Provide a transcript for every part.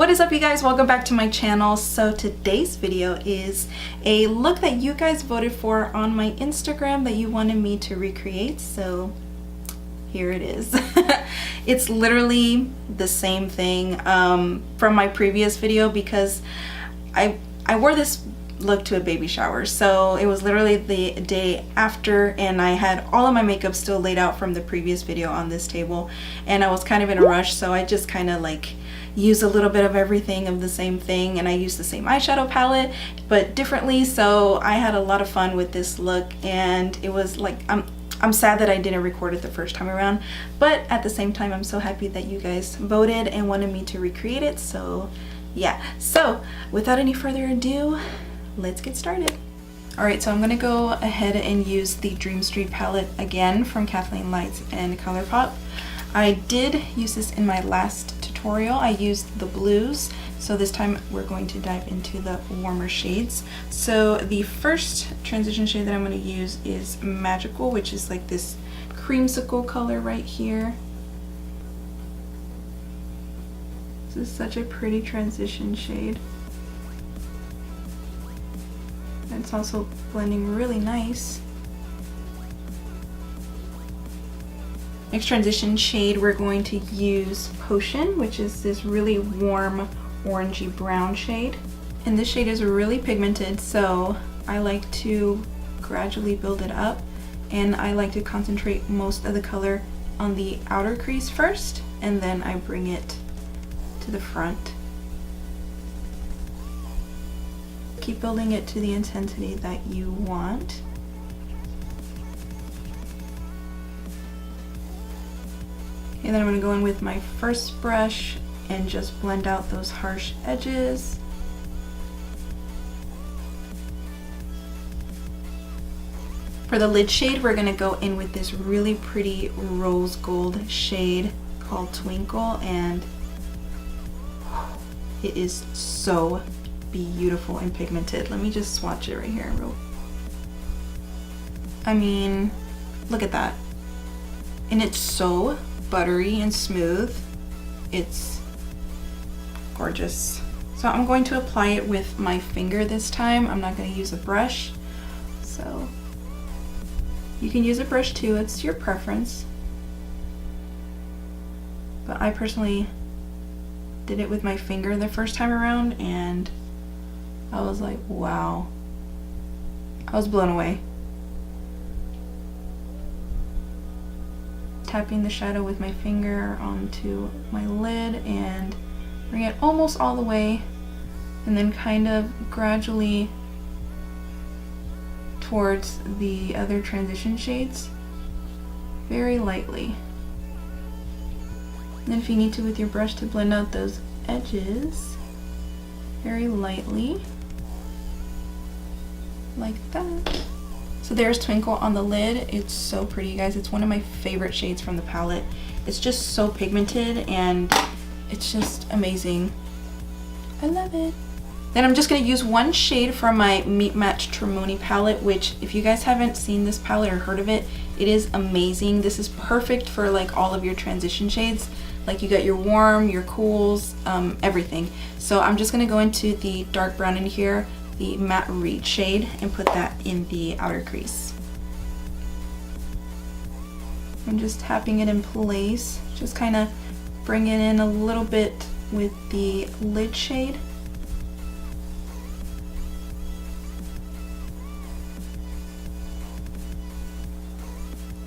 What is up, you guys? Welcome back to my channel. So today's video is a look that you guys voted for on my Instagram that you wanted me to recreate. So here it is. It's literally the same thing from my previous video because I wore this look to a baby shower. So it was literally the day after and I had all of my makeup still laid out from the previous video on this table, and I was kind of in a rush, so I just kind of like use a little bit of everything of the same thing, and I used the same eyeshadow palette but differently. So I had a lot of fun with this look, and it was like I'm sad that I didn't record it the first time around, but at the same time I'm so happy that you guys voted and wanted me to recreate it. So yeah, so without any further ado, let's get started. Alright, so I'm gonna go ahead and use the Dream Street palette again from Kathleen Lights and Colourpop. I did use this in my last tutorial. I used the blues, so this time we're going to dive into the warmer shades. So the first transition shade that I'm going to use is Magical, which is like this creamsicle color right here. This is such a pretty transition shade. It's also blending really nice. Next transition shade, we're going to use Potion, which is this really warm orangey brown shade. And this shade is really pigmented, so I like to gradually build it up, and I like to concentrate most of the color on the outer crease first, and then I bring it to the front. Keep building it to the intensity that you want. And then I'm going to go in with my first brush and just blend out those harsh edges. For the lid shade, we're going to go in with this really pretty rose gold shade called Twinkle, and it is so beautiful and pigmented. Let me just swatch it right here. I mean, look at that. And it's so buttery and smooth. It's gorgeous. So I'm going to apply it with my finger this time. I'm not going to use a brush. So you can use a brush too, it's your preference. But I personally did it with my finger the first time around, and I was like, wow. I was blown away. Tapping the shadow with my finger onto my lid and bring it almost all the way, and then kind of gradually towards the other transition shades, very lightly. And then if you need to, with your brush, to blend out those edges very lightly, like that. So there's Twinkle on the lid. It's so pretty, you guys. It's one of my favorite shades from the palette. It's just so pigmented and it's just amazing. I love it. Then I'm just going to use one shade from my Meet Match Trimony palette, which if you guys haven't seen this palette or heard of it, it is amazing. This is perfect for like all of your transition shades. Like you got your warm, your cools, everything. So I'm just going to go into the dark brown in here, the Matte Reed shade, and put that in the outer crease. I'm just tapping it in place, just kind of bring it in a little bit with the lid shade.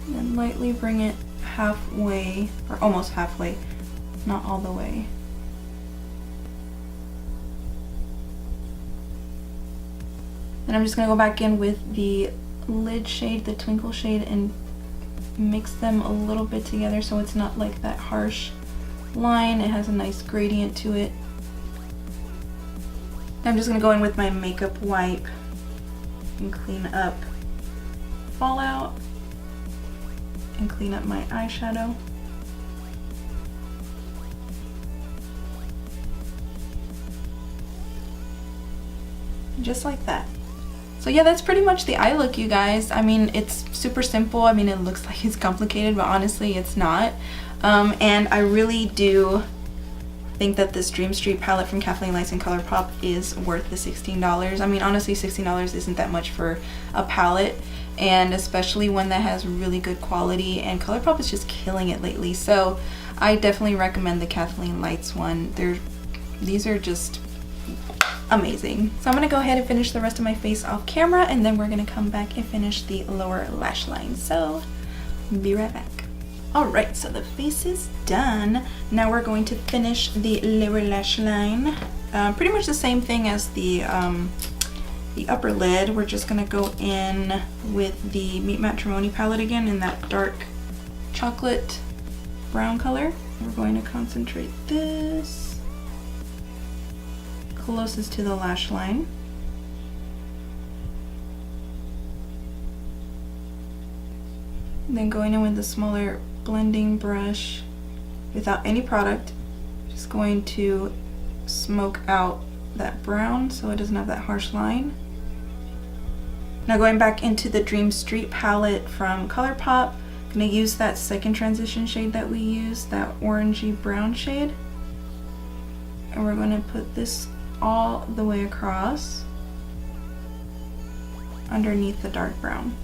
And then lightly bring it halfway, or almost halfway, not all the way. Then I'm just going to go back in with the lid shade, the Twinkle shade, and mix them a little bit together so it's not like that harsh line. It has a nice gradient to it. I'm just going to go in with my makeup wipe and clean up fallout and clean up my eyeshadow. Just like that. So yeah, that's pretty much the eye look, you guys. I mean, it's super simple. I mean, it looks like it's complicated, but honestly it's not. And I really do think that this Dream Street palette from Kathleen Lights and ColourPop is worth the $16. I mean, honestly, $16 isn't that much for a palette, and especially one that has really good quality, and ColourPop is just killing it lately. So I definitely recommend the Kathleen Lights one. These are just amazing. So I'm gonna go ahead and finish the rest of my face off camera, and then we're gonna come back and finish the lower lash line. So be right back. Alright, so the face is done. Now we're going to finish the lower lash line. Pretty much the same thing as the upper lid. We're just gonna go in with the Meet Matrimony palette again in that dark chocolate brown color. We're going to concentrate this closest to the lash line. And then going in with the smaller blending brush without any product, just going to smoke out that brown so it doesn't have that harsh line. Now going back into the Dream Street palette from ColourPop, I'm going to use that second transition shade that we used, that orangey brown shade, and we're going to put this all the way across underneath the dark brown.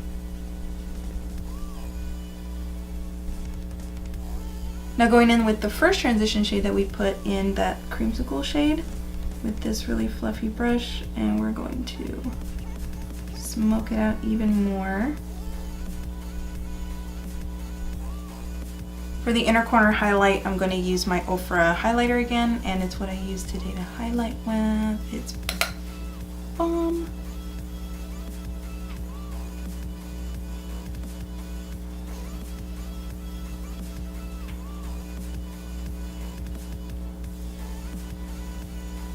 Now going in with the first transition shade that we put in, that creamsicle shade, with this really fluffy brush, and we're going to smoke it out even more. For the inner corner highlight, I'm going to use my Ofra highlighter again, and it's what I used today to highlight with. It's bomb.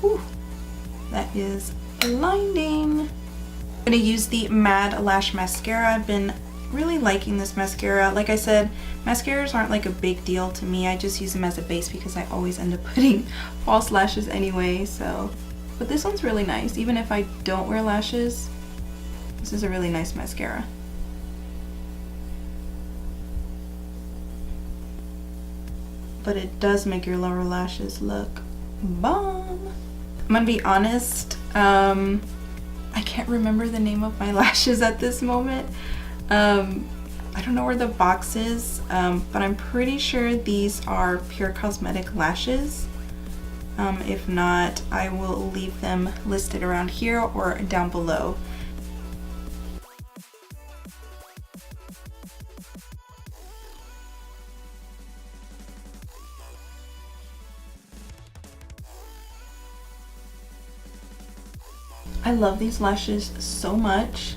Whew. That is blinding. I'm going to use the Mad Lash Mascara. I've been really liking this mascara. Like I said, mascaras aren't like a big deal to me. I just use them as a base because I always end up putting false lashes anyway. So, but this one's really nice. Even if I don't wear lashes, this is a really nice mascara. But it does make your lower lashes look bomb. I'm gonna be honest, I can't remember the name of my lashes at this moment. I don't know where the box is, but I'm pretty sure these are Pure Cosmetic lashes. If not, I will leave them listed around here or down below. I love these lashes so much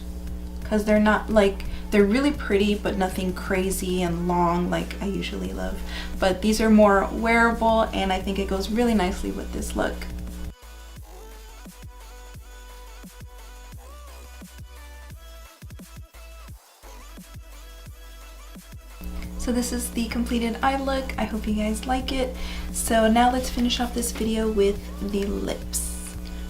because they're not like, they're really pretty but nothing crazy and long like I usually love. But these are more wearable, and I think it goes really nicely with this look. So this is the completed eye look. I hope you guys like it. So now let's finish off this video with the lips.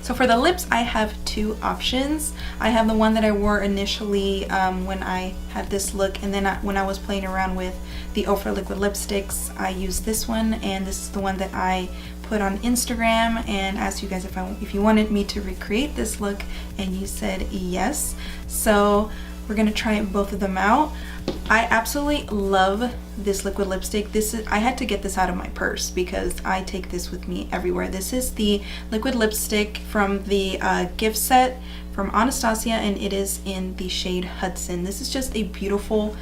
So for the lips, I have two options. I have the one that I wore initially when I had this look, and then when I was playing around with the Ofra liquid lipsticks, I used this one, and this is the one that I put on Instagram and asked you guys if you wanted me to recreate this look, and you said yes. So we're gonna try both of them out. I absolutely love this liquid lipstick. I had to get this out of my purse because I take this with me everywhere. This is the liquid lipstick from the gift set from Anastasia, and it is in the shade Hudson. This is just a beautiful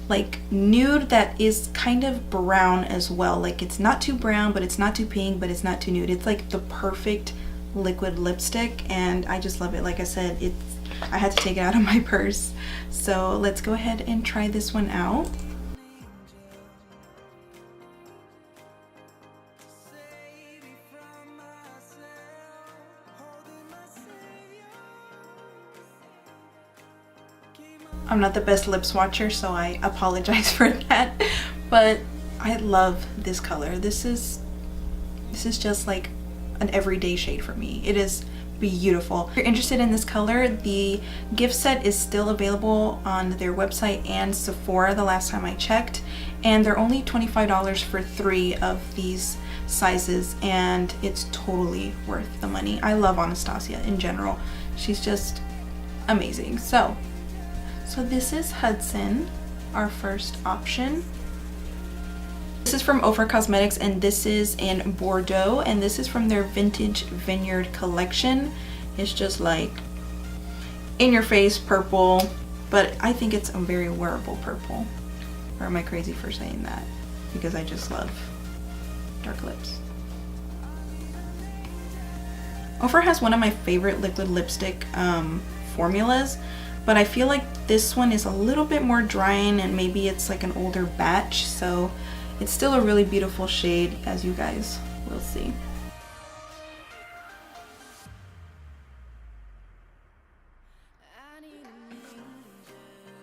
like nude that is kind of brown as well. Like it's not too brown, but it's not too pink, but it's not too nude. It's like the perfect liquid lipstick, and I just love it. Like I said, I had to take it out of my purse. So let's go ahead and try this one out. I'm not the best lip swatcher, so I apologize for that, but I love this color. This is just like an everyday shade for me. It is beautiful. If you're interested in this color, the gift set is still available on their website and Sephora the last time I checked, and they're only $25 for 3 of these sizes, and it's totally worth the money. I love Anastasia in general. She's just amazing. So this is Hudson, our first option. This is from Ofra Cosmetics, and this is in Bordeaux, and this is from their Vintage Vineyard collection. It's just like in your face purple, but I think it's a very wearable purple. Or am I crazy for saying that? Because I just love dark lips. Ofra has one of my favorite liquid lipstick formulas, but I feel like this one is a little bit more drying, and maybe it's like an older batch, so it's still a really beautiful shade, as you guys will see.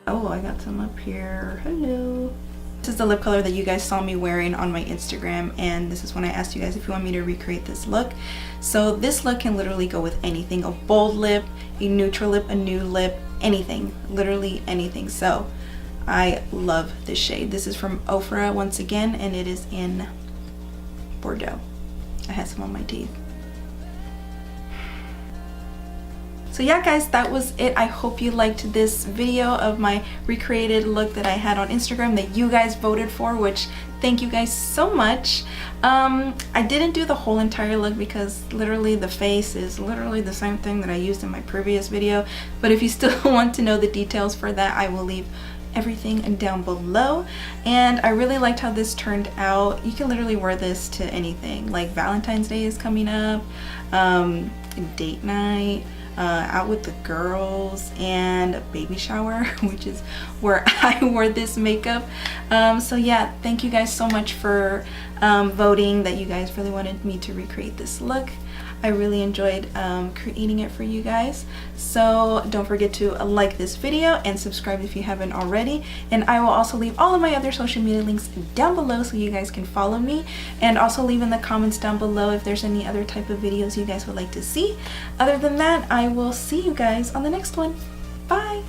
Oh, I got some up here. Hello. This is the lip color that you guys saw me wearing on my Instagram, and this is when I asked you guys if you want me to recreate this look. So this look can literally go with anything: a bold lip, a neutral lip, a nude lip, anything, literally anything. So I love this shade. This is from Ofra once again, and it is in Bordeaux. I had some on my teeth. So yeah guys, that was it. I hope you liked this video of my recreated look that I had on Instagram that you guys voted for, which thank you guys so much. I didn't do the whole entire look because literally the face is literally the same thing that I used in my previous video, but if you still want to know the details for that, I will leave everything down below. And I really liked how this turned out. You can literally wear this to anything, like Valentine's Day is coming up, date night, out with the girls, and a baby shower, which is where I wore this makeup. So yeah, thank you guys so much for voting that you guys really wanted me to recreate this look. I really enjoyed creating it for you guys. So don't forget to like this video and subscribe if you haven't already. And I will also leave all of my other social media links down below so you guys can follow me. And also leave in the comments down below if there's any other type of videos you guys would like to see. Other than that, I will see you guys on the next one. Bye!